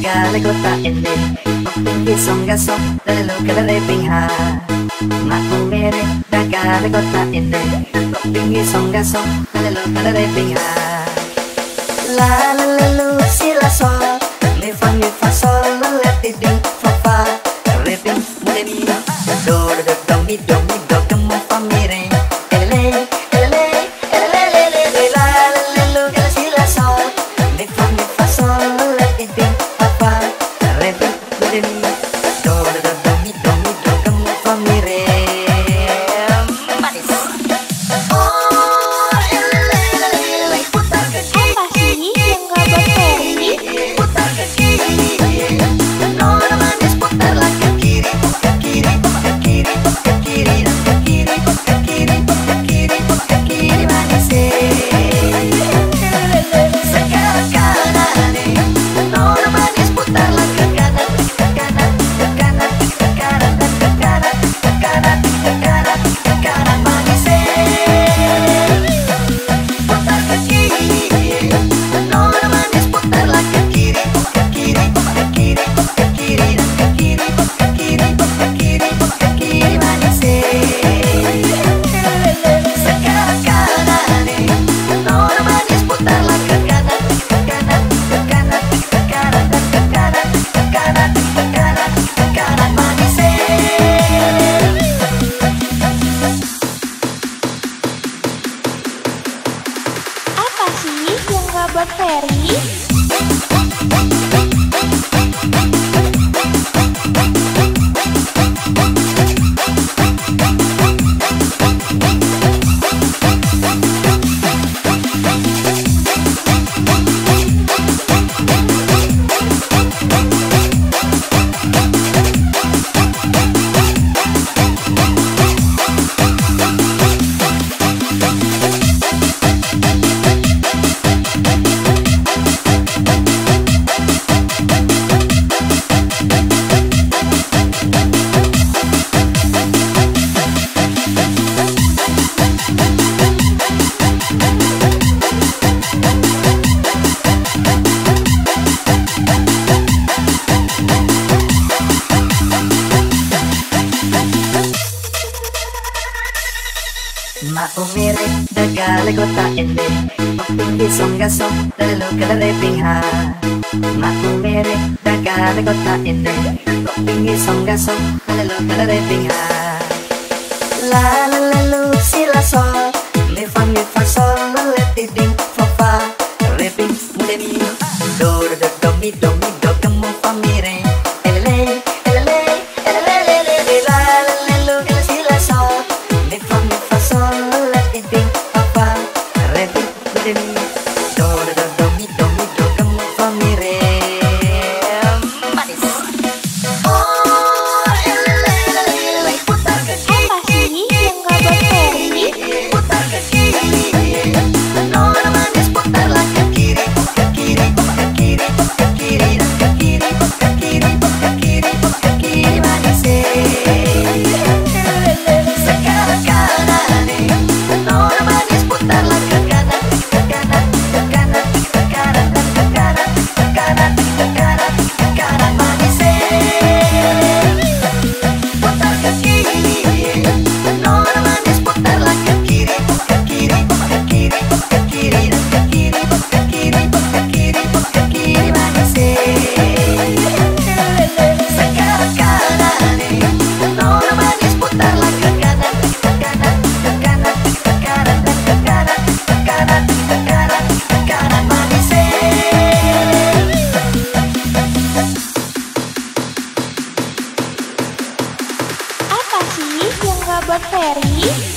Gale kota ende Opingi songa sok Lalu kadare pingha Maku mere Gale kota ende Opingi songa sok Lalu kadare pingha La la la lu si la sol mi fa sol la ti di fa fa re ti mu mi do do do mi do kamu fa mi re ele ele ele ele ele la la lu si la sol mi fa sol la ti di fa fa re ti mu mi do do mi kamu fa mi re manis. Buat Ferry. Maku mere Gale kota ende Opingi songa sok Lalu kadare pingha Maku mere Gale kota ende Opingi songa sok Lalu kadare pingha La la la lu si la sol mi fa sol la ti di fa fa re ping mu mi do do mi kamu fa mi re ele ele ele ele la la lu si la sol mi fa sol la ti di fa fa re ping mu mi do do mi kamu fa mi re manis. Buat Ferry.